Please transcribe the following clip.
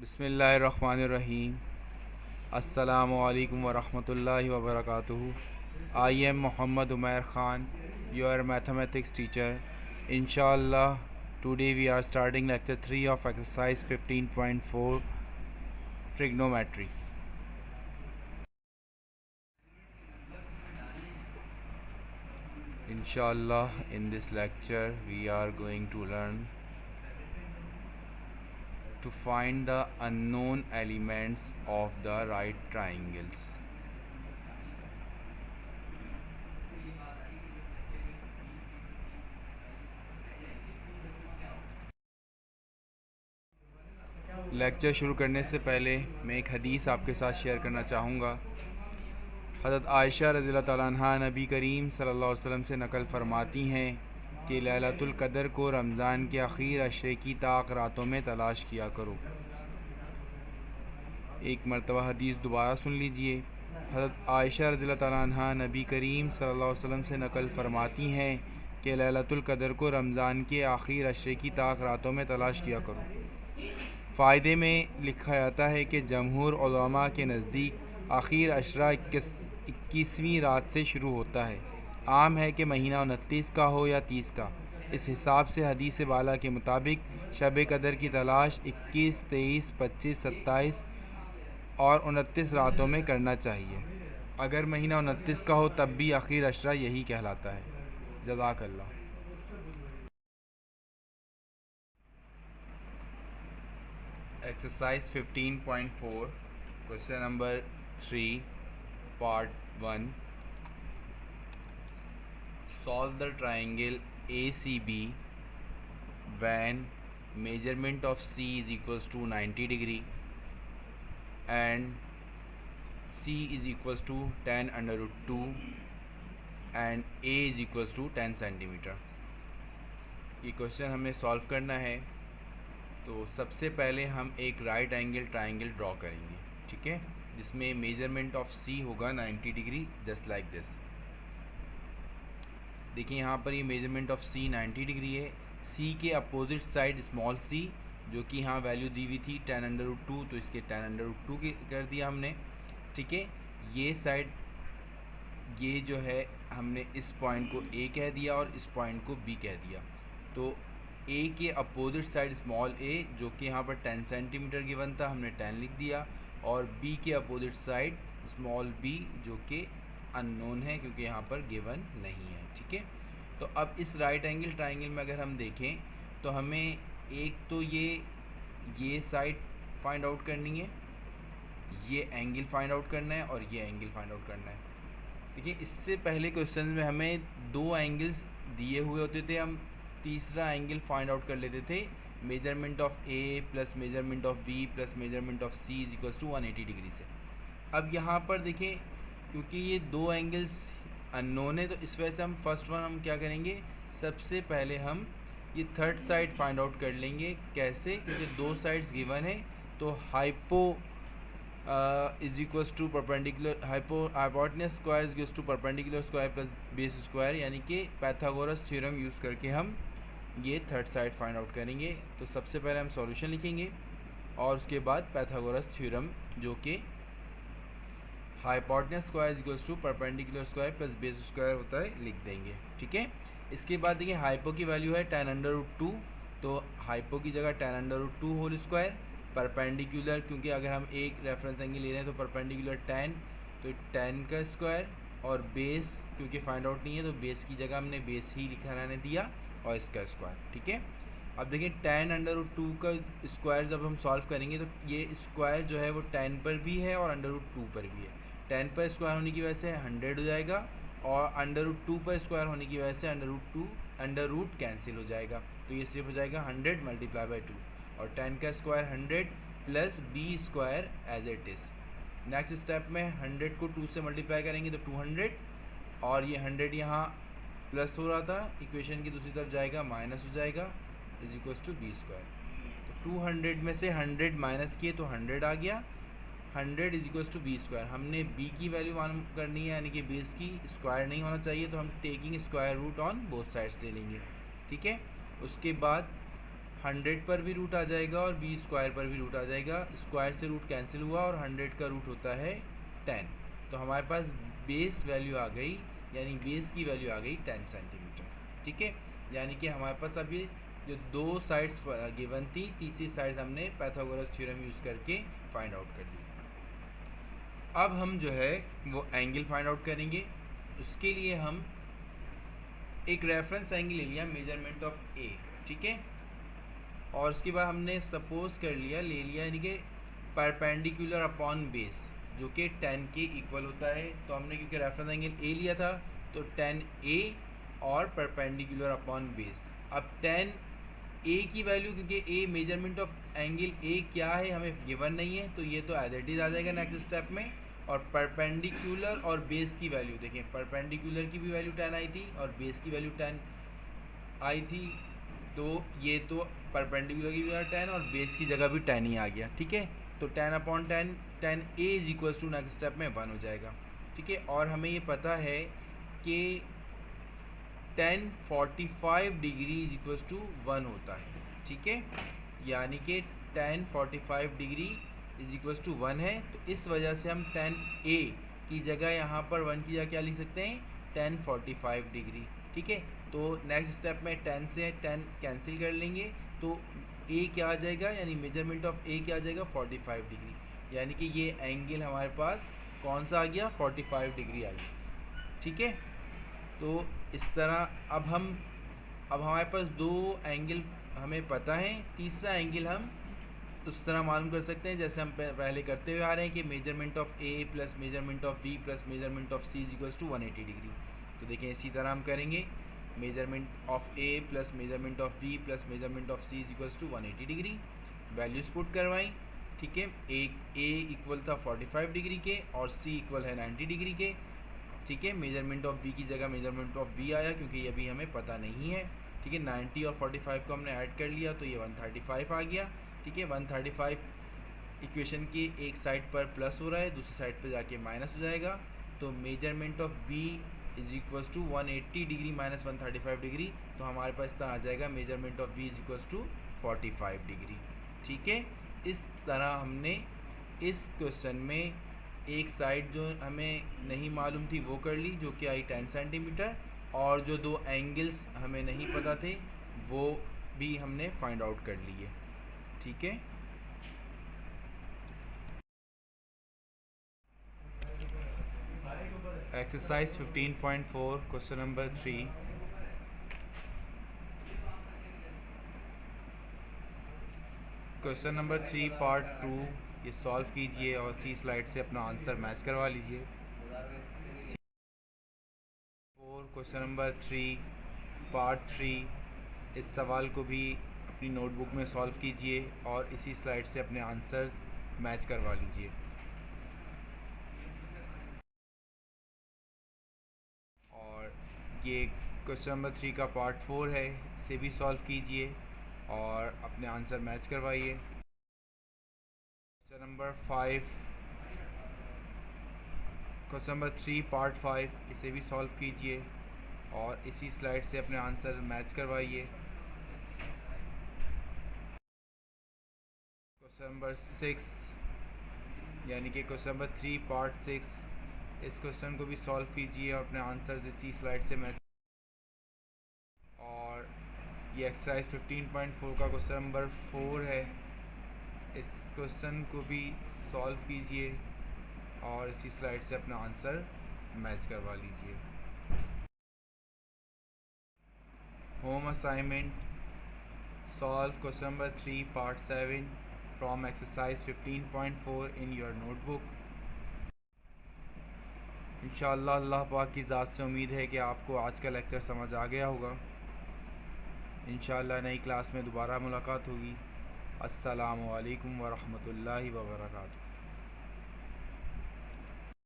बिस्मिल्लाहिर्रहमानिर्रहीम। अस्सलामुअलैकुम वरहमतुल्लाहि वबरकातुहू। I am Mohammad Umair Khan, your mathematics teacher. इंशाअल्लाह today we are starting lecture 3 of exercise 15.4 trigonometry. इंशाअल्लाह in this lecture we are going to learn to find the unknown elements of the right triangles. Lecture शुरू करने से पहले मैं एक हदीस आपके साथ शेयर करना चाहूँगा। हज़रत आयशा रज़ियल्लाहु ताला अन्हा नबी करीम सल्लल्लाहु अलैहि वसल्लम से नकल फरमाती हैं कि लैलतुल क़द्र को रमज़ान के आखिर अशरे की ताक रातों में तलाश किया करो। एक मरतबा हदीस दोबारा सुन लीजिए। हज़रत आयशा रज़ियल्लाहु ताला अन्हा नबी करीम सल्लल्लाहु अलैहि वसल्लम से नकल फरमाती हैं कि लैलतुल क़द्र को रमज़ान के आखिर अशरे की ताक रातों में तलाश किया करो। फ़ायदे में लिखा जाता है कि जमहूर उलमा के नज़दीक आखिर अशरा 21वीं रात से शुरू होता है। आम है कि महीना 29 का हो या 30 का। इस हिसाब से हदीस बाला के मुताबिक शब कदर की तलाश 21, 23, 25, 27 और 29 रातों में करना चाहिए। अगर महीना 29 का हो तब भी आखिर अशरा यही कहलाता है। जज़ाकल्लाह। Exercise 15.4 question number 3 part 1. Solve the triangle ACB when measurement of C is equals to 90 degree and C is equals to 10 under root 2 and A is equals to 10 centimeter. ये क्वेश्चन हमें सॉल्व करना है। तो सबसे पहले हम एक right angle triangle draw करेंगे, ठीक है, जिसमें मेजरमेंट ऑफ सी होगा 90 डिग्री, जस्ट लाइक दिस। देखिए यहाँ पर ये मेजरमेंट ऑफ सी 90 डिग्री है। सी के अपोजिट साइड स्मॉल सी, जो कि यहाँ वैल्यू दी हुई थी 10 अंडर रूट 2, तो इसके 10 अंडर रूट 2 कर दिया हमने, ठीक है। ये साइड, ये जो है हमने इस पॉइंट को ए कह दिया और इस पॉइंट को बी कह दिया। तो ए के अपोजिट साइड स्मॉल ए, जो कि यहाँ पर 10 सेंटीमीटर गिवन था, हमने 10 लिख दिया, और बी के अपोजिट साइड स्मॉल बी, जो कि अननोन है क्योंकि यहाँ पर गिवन नहीं है, ठीक है। तो अब इस राइट एंगल ट्राइंगल में अगर हम देखें तो हमें एक तो ये साइड फाइंड आउट करनी है, ये एंगल फाइंड आउट करना है और ये एंगल फाइंड आउट करना है। देखिए इससे पहले क्वेश्चन में हमें दो एंगल्स दिए हुए होते थे, हम तीसरा एंगल फाइंड आउट कर लेते थे। Measurement of A plus measurement of B plus measurement of C is equals to 180 degree से। अब यहाँ पर देखें, क्योंकि ये दो एंगल्स अननोन है, तो इस वजह से हम फर्स्ट वन हम क्या करेंगे, सबसे पहले हम ये थर्ड साइड फाइंड आउट कर लेंगे। कैसे? क्योंकि दो साइड्स गिवन है, तो hypo is equals to perpendicular, hypotenuse square is equals to perpendicular square plus base square, यानी कि पाइथागोरस थ्योरम यूज़ करके हम ये थर्ड साइड फाइंड आउट करेंगे। तो सबसे पहले हम सॉल्यूशन लिखेंगे और उसके बाद पाइथागोरस थ्योरम, जो कि hypotenuse square is equals to perpendicular square plus base square होता है, लिख देंगे, ठीक है। इसके बाद देखिए हाइपो की वैल्यू है 10 अंडर रूट 2, तो हाइपो की जगह 10 under root 2 whole square. Perpendicular, क्योंकि अगर हम एक रेफरेंस एंगल ले रहे हैं तो परपेंडिकुलर 10, तो 10 का स्क्वायर, और बेस क्योंकि फाइंड आउट नहीं है तो बेस की जगह हमने बेस ही लिखा रहने दिया, और इसका स्क्वायर, ठीक है। अब देखिए 10 अंडर रूट 2 का स्क्वायर जब हम सॉल्व करेंगे तो ये स्क्वायर जो है वो 10 पर भी है और अंडर रूट 2 पर भी है। 10 पर स्क्वायर होने की वजह से 100 हो जाएगा, और अंडर रूट 2 पर स्क्वायर होने की वजह से अंडर रूट कैंसिल हो जाएगा, तो ये सिर्फ हो जाएगा 100 मल्टीप्लाई बाई 2, और 10 का square 100 plus B square as it is. Next step में 100 को 2 से मल्टीप्लाई करेंगे तो 200, और ये 100 यहाँ प्लस हो रहा था, इक्वेशन की दूसरी तरफ जाएगा माइनस हो जाएगा, is equals to B square. तो 200 में से 100 माइनस किए तो 100 आ गया, 100 is equals to B square. हमने बी की वैल्यू मालूम करनी है, यानी कि बेस की स्क्वायर नहीं होना चाहिए, तो हम taking square root on both sides ले लेंगे, ठीक है। उसके बाद 100 पर भी रूट आ जाएगा और बी स्क्वायर पर भी रूट आ जाएगा। स्क्वायर से रूट कैंसिल हुआ और 100 का रूट होता है 10। तो हमारे पास बेस वैल्यू आ गई, यानी बेस की वैल्यू आ गई 10 सेंटीमीटर। ठीक है, यानी कि हमारे पास अभी जो दो साइड्स गिवन थी, तीसरी साइड हमने पाइथागोरस थ्योरम यूज़ करके फाइंड आउट कर ली। अब हम जो है वो एंगल फाइंड आउट करेंगे। उसके लिए हम एक रेफरेंस एंगल ले लिया, मेजरमेंट ऑफ ए। ठीक है, और उसके बाद हमने सपोज कर लिया, ले लिया यानी कि परपेंडिकुलर अपॉन बेस, जो कि 10 के इक्वल होता है। तो हमने क्योंकि रेफरेंस एंगल ए लिया था तो 10 ए और परपेंडिकुलर अपॉन बेस। अब 10 ए की वैल्यू, क्योंकि ए मेजरमेंट ऑफ एंगल ए क्या है हमें गिवन नहीं है, तो ये तो एज इट इज़ आ जाएगा नेक्स्ट स्टेप में। और परपेंडिकुलर और बेस की वैल्यू देखें, परपेंडिकुलर की भी वैल्यू 10 आई थी और बेस की वैल्यू 10 आई थी। तो ये तो परपेंडिकुलर की भी 10 और बेस की जगह भी 10 ही आ गया। ठीक है, तो 10 upon 10, 10 A is equals to next step में 1 हो जाएगा। ठीक है, और हमें ये पता है कि 10 45 डिग्री इज इक्वल्स टू 1 होता है। ठीक है, यानी कि 10 45 डिग्री इज इक्वल्स टू 1 है। तो इस वजह से हम 10 ए की जगह यहाँ पर 1 की जगह क्या लिख सकते हैं, 10 45 डिग्री। ठीक है, तो नेक्स्ट स्टेप में 10 से 10 कैंसिल कर लेंगे तो ए क्या आ जाएगा, यानी मेजरमेंट ऑफ ए क्या आ जाएगा, 45 डिग्री। यानी कि ये एंगल हमारे पास कौन सा आ गया, 45 डिग्री आ गया। ठीक है, तो इस तरह अब हमारे पास दो एंगल हमें पता है, तीसरा एंगल हम उस तरह मालूम कर सकते हैं जैसे हम पहले करते हुए आ रहे हैं कि measurement of A plus measurement of B plus measurement of C is equals to 180 degree. तो देखें इसी तरह हम करेंगे, measurement of A plus measurement of B plus measurement of C is equals to 180 degree. Values put करवाएं। ठीक है, ए equal था 45 डिग्री के और सी इक्वल है 90 डिग्री के। ठीक है, मेजरमेंट ऑफ बी की जगह मेजरमेंट ऑफ बी आया क्योंकि ये अभी हमें पता नहीं है। ठीक है, 90 और 45 को हमने ऐड कर लिया तो ये 135 आ गया। ठीक है, 135 इक्वेशन की एक साइड पर प्लस हो रहा है, दूसरी साइड पर जाके माइनस हो जाएगा। तो measurement of B is equals to 180 degree minus 135 degree. तो हमारे पास इस तरह आ जाएगा measurement of B is equals to 45 degree. ठीक है, इस तरह हमने इस क्वेश्चन में एक साइड जो हमें नहीं मालूम थी वो कर ली, जो कि आई 10 सेंटीमीटर, और जो दो एंगल्स हमें नहीं पता थे वो भी हमने फाइंड आउट कर लिए। ठीक है, exercise 15.4 question number 3। Question number 3 part 2 ये सॉल्व कीजिए और सी स्लाइड से अपना आंसर मैच करवा लीजिए। 4 क्वेश्चन नंबर 3 पार्ट 3 इस सवाल को भी अपनी नोटबुक में सॉल्व कीजिए और इसी स्लाइड से अपने आंसर्स मैच करवा लीजिए। और ये क्वेश्चन नंबर 3 का पार्ट 4 है, इसे भी सॉल्व कीजिए और अपने आंसर मैच करवाइए। Question number 5 question number 3 part 5 इसे भी सॉल्व कीजिए और इसी स्लाइड से अपने आंसर मैच करवाइए। क्वेश्चन नंबर 6 यानी कि क्वेश्चन नंबर 3 पार्ट 6 इस क्वेश्चन को भी सॉल्व कीजिए और अपने आंसर इसी स्लाइड से मैच। और ये एक्सरसाइज 15.4 का क्वेश्चन नंबर 4 है, इस क्वेश्चन को भी सॉल्व कीजिए और इसी स्लाइड से अपना आंसर मैच करवा लीजिए। Home assignment, solve question number 3 part 7 from exercise 15.4 in your notebook. इंशाअल्लाह अल्लाह पाक की ज़ात से उम्मीद है कि आपको आज का लेक्चर समझ आ गया होगा। इंशाअल्लाह नई क्लास में दोबारा मुलाकात होगी। अस्सलामु अलैकुम व रहमतुल्लाहि व बरकातुहू।